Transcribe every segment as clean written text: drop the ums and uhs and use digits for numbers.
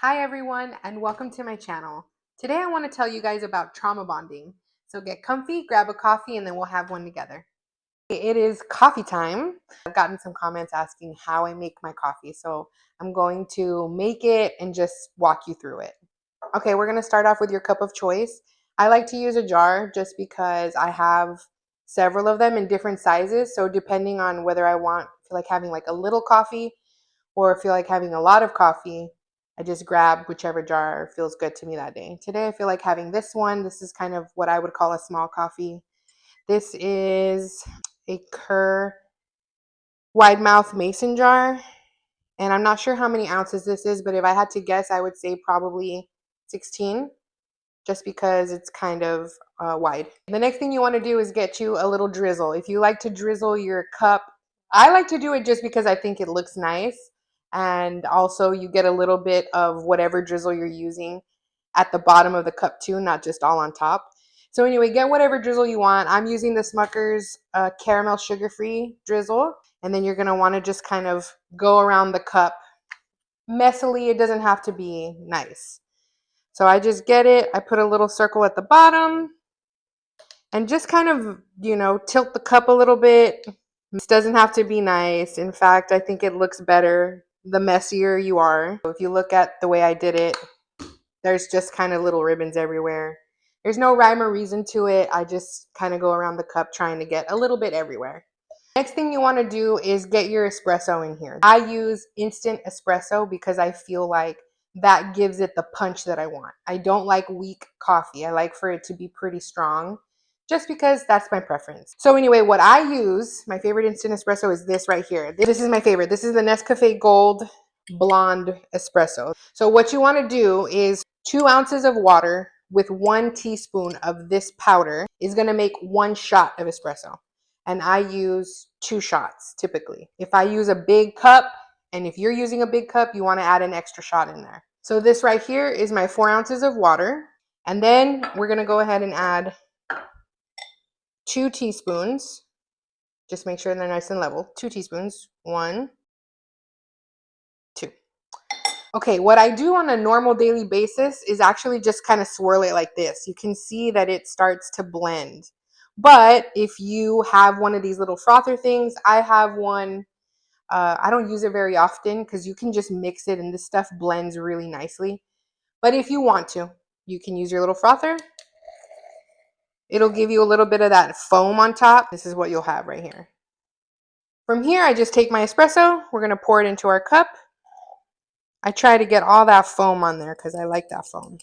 Hi everyone and welcome to my channel. Today I want to tell you guys about trauma bonding. So get comfy, grab a coffee, and then we'll have one together. It is coffee time. I've gotten some comments asking how I make my coffee. So I'm going to make it and just walk you through it. Okay, we're going to start off with your cup of choice. I like to use a jar just because I have several of them in different sizes. So depending on whether I feel like having like a little coffee or feel like having a lot of coffee, I just grab whichever jar feels good to me that day. Today I feel like having this one. This is kind of what I would call a small coffee. This is a Kerr wide mouth mason jar. And I'm not sure how many ounces this is, but if I had to guess, I would say probably 16, just because it's kind of wide. The next thing you want to do is get you a little drizzle. If you like to drizzle your cup, I like to do it just because I think it looks nice. And also you get a little bit of whatever drizzle you're using at the bottom of the cup too, not just all on top. So anyway, get whatever drizzle you want. I'm using the Smucker's caramel sugar-free drizzle. And then you're going to want to just kind of go around the cup messily. It doesn't have to be nice. So I just get it. I put a little circle at the bottom and just kind of, tilt the cup a little bit. This doesn't have to be nice. In fact, I think it looks better the messier you are. So if you look at the way I did it, there's just kind of little ribbons everywhere. There's no rhyme or reason to it. I just kind of go around the cup trying to get a little bit everywhere. Next thing you want to do is get your espresso in here. I use instant espresso because I feel like that gives it the punch that I want. I don't like weak coffee. I like for it to be pretty strong just because that's my preference. So anyway, what I use, my favorite instant espresso is this right here. This is my favorite. This is the Nescafe Gold Blonde Espresso. So what you want to do is 2 ounces of water with 1 teaspoon of this powder is going to make 1 shot of espresso. And I use 2 shots typically. If I use a big cup, and if you're using a big cup, you want to add an extra shot in there. So this right here is my 4 ounces of water. And then we're going to go ahead and add 2 teaspoons. Just make sure they're nice and level. 2 teaspoons. 1, 2. Okay, what I do on a normal daily basis is actually just kind of swirl it like this. You can see that it starts to blend. But if you have one of these little frother things, I have one. I don't use it very often because you can just mix it and this stuff blends really nicely. But if you want to, you can use your little frother. It'll give you a little bit of that foam on top. This is what you'll have right here. From here, I just take my espresso. We're going to pour it into our cup. I try to get all that foam on there because I like that foam.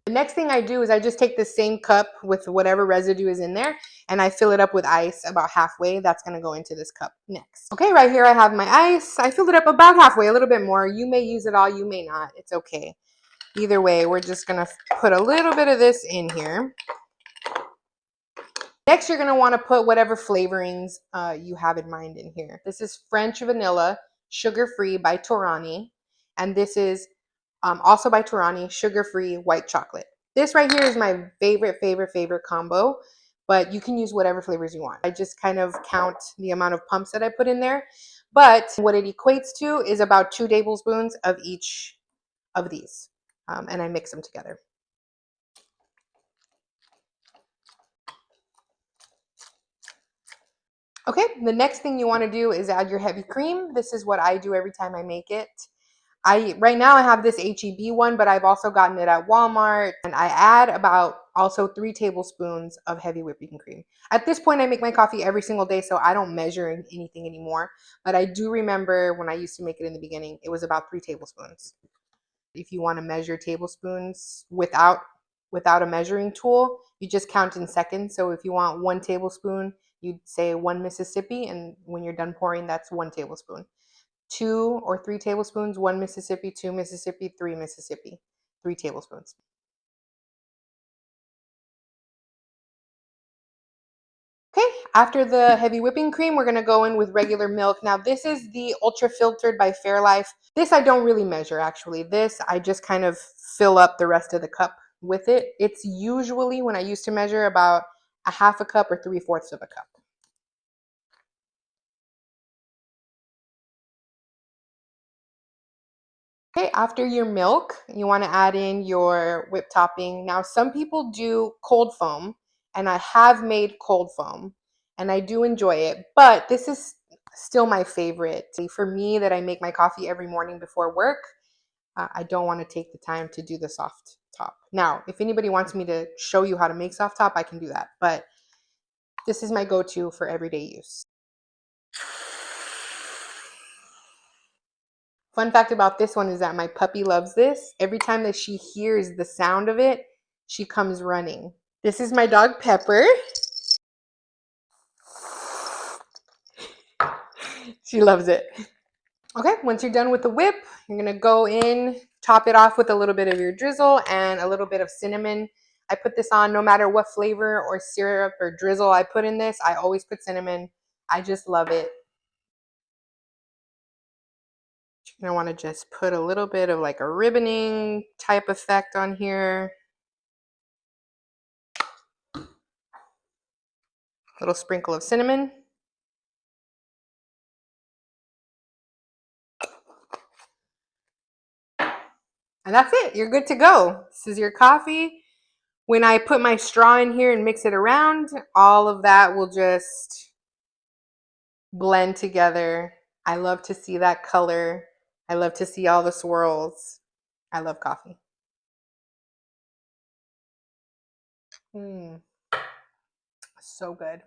The next thing I do is I just take the same cup with whatever residue is in there and I fill it up with ice about halfway. That's going to go into this cup next. Okay, right here I have my ice. I filled it up about halfway, a little bit more. You may use it all, you may not. It's okay. Either way, we're just going to put a little bit of this in here. Next, you're going to want to put whatever flavorings you have in mind in here. This is French vanilla, sugar-free by Torani. And this is also by Torani, sugar-free white chocolate. This right here is my favorite combo, but you can use whatever flavors you want. I just kind of count the amount of pumps that I put in there. But what it equates to is about 2 tablespoons of each of these. And I mix them together. Okay, the next thing you want to do is add your heavy cream. This is what I do every time I make it. Right now I have this HEB one, but I've also gotten it at Walmart, and I add about also 3 tablespoons of heavy whipping cream. At this point, I make my coffee every single day, so I don't measure anything anymore. But I do remember when I used to make it in the beginning, it was about 3 tablespoons. If you want to measure tablespoons without a measuring tool, you just count in seconds. So if you want 1 tablespoon, you'd say 1 Mississippi, and when you're done pouring, that's 1 tablespoon. 2 or 3 tablespoons, 1 Mississippi, 2 Mississippi, 3 Mississippi, 3 tablespoons. Okay, after the heavy whipping cream, we're gonna go in with regular milk. Now this is the ultra filtered by Fairlife. This I don't really measure actually. This I just kind of fill up the rest of the cup with it. It's usually, when I used to measure, about a half a cup or 3/4 of a cup. Okay, after your milk, you want to add in your whipped topping. Now, some people do cold foam, and I have made cold foam, and I do enjoy it, but this is still my favorite. For me, that I make my coffee every morning before work, I don't want to take the time to do the soft top. Now, if anybody wants me to show you how to make soft top, I can do that, but this is my go-to for everyday use. Fun fact about this one is that my puppy loves this. Every time that she hears the sound of it, she comes running. This is my dog Pepper. She loves it. Okay, once you're done with the whip, you're gonna go in, top it off with a little bit of your drizzle and a little bit of cinnamon. I put this on no matter what flavor or syrup or drizzle I put in this. I always put cinnamon. I just love it. You're gonna wanna just put a little bit of like a ribboning type effect on here. Little sprinkle of cinnamon. And that's it. You're good to go. This is your coffee. When I put my straw in here and mix it around, all of that will just blend together. I love to see that color. I love to see all the swirls. I love coffee. So good.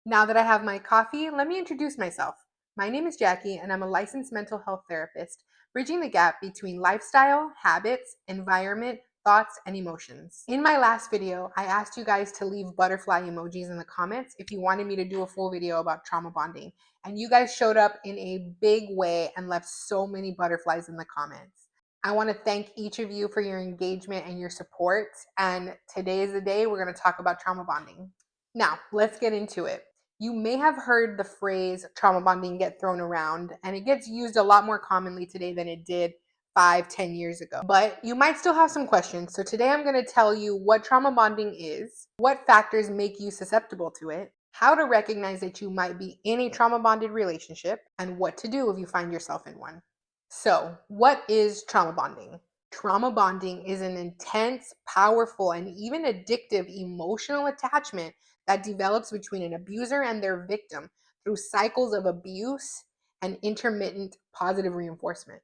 Now that I have my coffee, let me introduce myself. My name is Jackie, and I'm a licensed mental health therapist, bridging the gap between lifestyle, habits, environment, thoughts, and emotions. In my last video, I asked you guys to leave butterfly emojis in the comments if you wanted me to do a full video about trauma bonding. And you guys showed up in a big way and left so many butterflies in the comments. I want to thank each of you for your engagement and your support. And today is the day we're going to talk about trauma bonding. Now, let's get into it. You may have heard the phrase trauma bonding get thrown around, and it gets used a lot more commonly today than it did 5, 10 years ago. But you might still have some questions. So today I'm going to tell you what trauma bonding is, what factors make you susceptible to it, how to recognize that you might be in a trauma bonded relationship, and what to do if you find yourself in one. So, what is trauma bonding? Trauma bonding is an intense, powerful, and even addictive emotional attachment that develops between an abuser and their victim through cycles of abuse and intermittent positive reinforcement.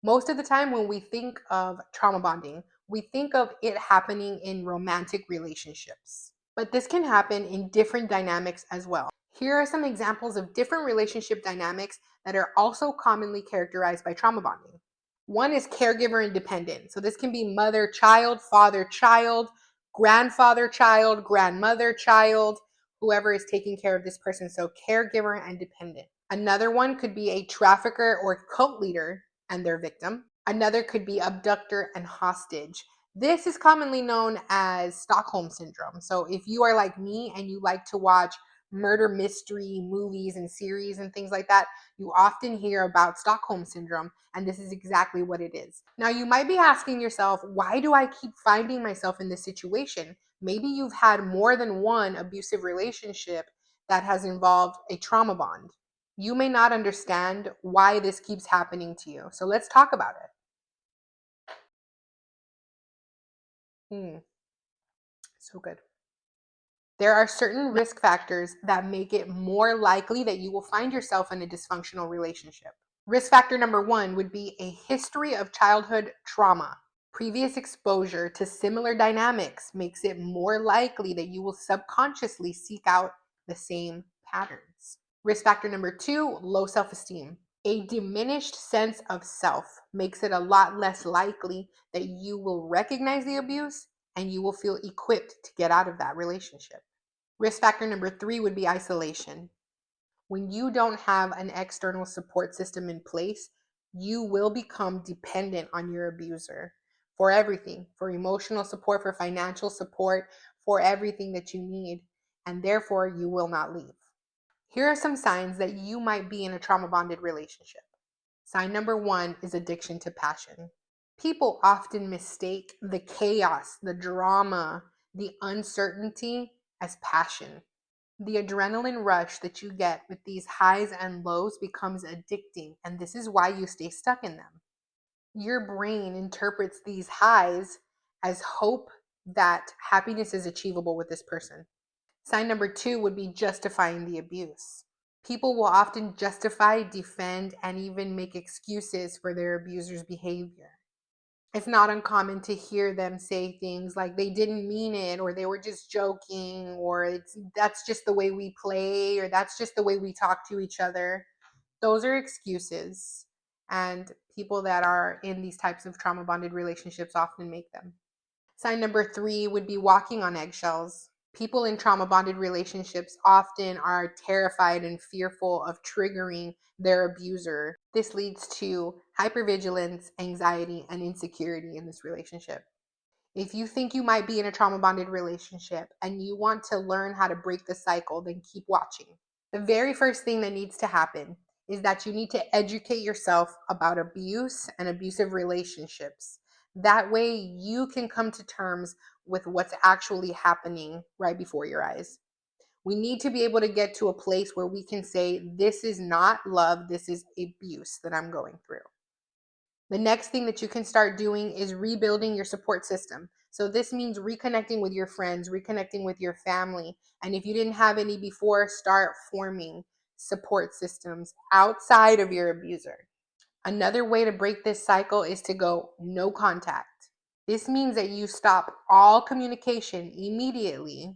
Most of the time, when we think of trauma bonding, we think of it happening in romantic relationships. But this can happen in different dynamics as well. Here are some examples of different relationship dynamics that are also commonly characterized by trauma bonding. One is caregiver and dependent. So this can be mother, child, father, child, grandfather, child, grandmother, child, whoever is taking care of this person. So caregiver and dependent. Another one could be a trafficker or cult leader and their victim. Another could be abductor and hostage. This is commonly known as Stockholm Syndrome. So if you are like me and you like to watch murder mystery movies and series and things like that, you often hear about Stockholm Syndrome, and this is exactly what it is. Now, you might be asking yourself, why do I keep finding myself in this situation? Maybe you've had more than one abusive relationship that has involved a trauma bond. You may not understand why this keeps happening to you. So let's talk about it. So good. There are certain risk factors that make it more likely that you will find yourself in a dysfunctional relationship. Risk factor number one would be a history of childhood trauma. Previous exposure to similar dynamics makes it more likely that you will subconsciously seek out the same patterns. Risk factor number two, low self esteem. A diminished sense of self makes it a lot less likely that you will recognize the abuse and you will feel equipped to get out of that relationship. Risk factor number three would be isolation. When you don't have an external support system in place, you will become dependent on your abuser for everything, for emotional support, for financial support, for everything that you need, and therefore you will not leave. Here are some signs that you might be in a trauma bonded relationship. Sign number one is addiction to passion. People often mistake the chaos, the drama, the uncertainty as passion. The adrenaline rush that you get with these highs and lows becomes addicting, and this is why you stay stuck in them. Your brain interprets these highs as hope that happiness is achievable with this person. Sign number 2 would be justifying the abuse. People will often justify, defend, and even make excuses for their abuser's behavior. It's not uncommon to hear them say things like they didn't mean it, or they were just joking, or that's just the way we play, or that's just the way we talk to each other. Those are excuses, and people that are in these types of trauma bonded relationships often make them. Sign number 3 would be walking on eggshells. People in trauma bonded relationships often are terrified and fearful of triggering their abuser. This leads to hypervigilance, anxiety, and insecurity in this relationship. If you think you might be in a trauma bonded relationship and you want to learn how to break the cycle, then keep watching. The very first thing that needs to happen is that you need to educate yourself about abuse and abusive relationships. That way you can come to terms with what's actually happening right before your eyes. We need to be able to get to a place where we can say, this is not love, this is abuse that I'm going through. The next thing that you can start doing is rebuilding your support system. So this means reconnecting with your friends, reconnecting with your family. And if you didn't have any before, start forming support systems outside of your abuser. Another way to break this cycle is to go no contact. This means that you stop all communication immediately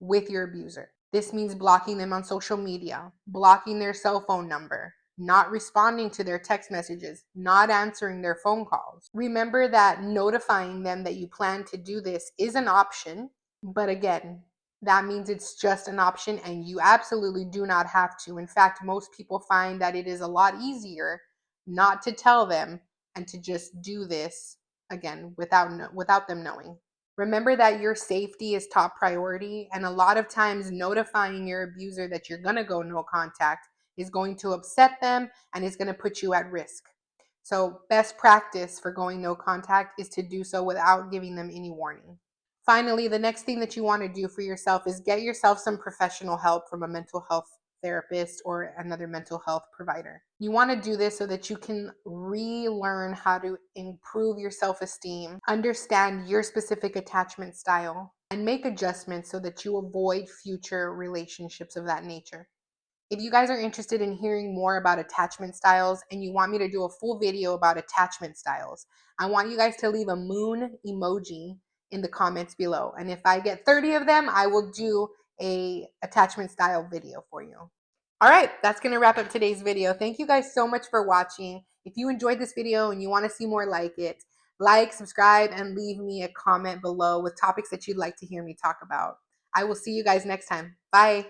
with your abuser. This means blocking them on social media, blocking their cell phone number, not responding to their text messages, not answering their phone calls. Remember that notifying them that you plan to do this is an option, but again, that means it's just an option and you absolutely do not have to. In fact, most people find that it is a lot easier not to tell them and to just do this again without them knowing. Remember that your safety is top priority, and a lot of times notifying your abuser that you're going to go no contact is going to upset them and is going to put you at risk. So best practice for going no contact is to do so without giving them any warning. Finally, the next thing that you want to do for yourself is get yourself some professional help from a mental health therapist or another mental health provider. You want to do this so that you can relearn how to improve your self-esteem, understand your specific attachment style, and make adjustments so that you avoid future relationships of that nature. If you guys are interested in hearing more about attachment styles and you want me to do a full video about attachment styles, I want you guys to leave a moon emoji in the comments below. And if I get 30 of them, I will do a attachment style video for you. All right, that's going to wrap up today's video. Thank you guys so much for watching. If you enjoyed this video and you want to see more like it, like, subscribe, and leave me a comment below with topics that you'd like to hear me talk about. I will see you guys next time. Bye.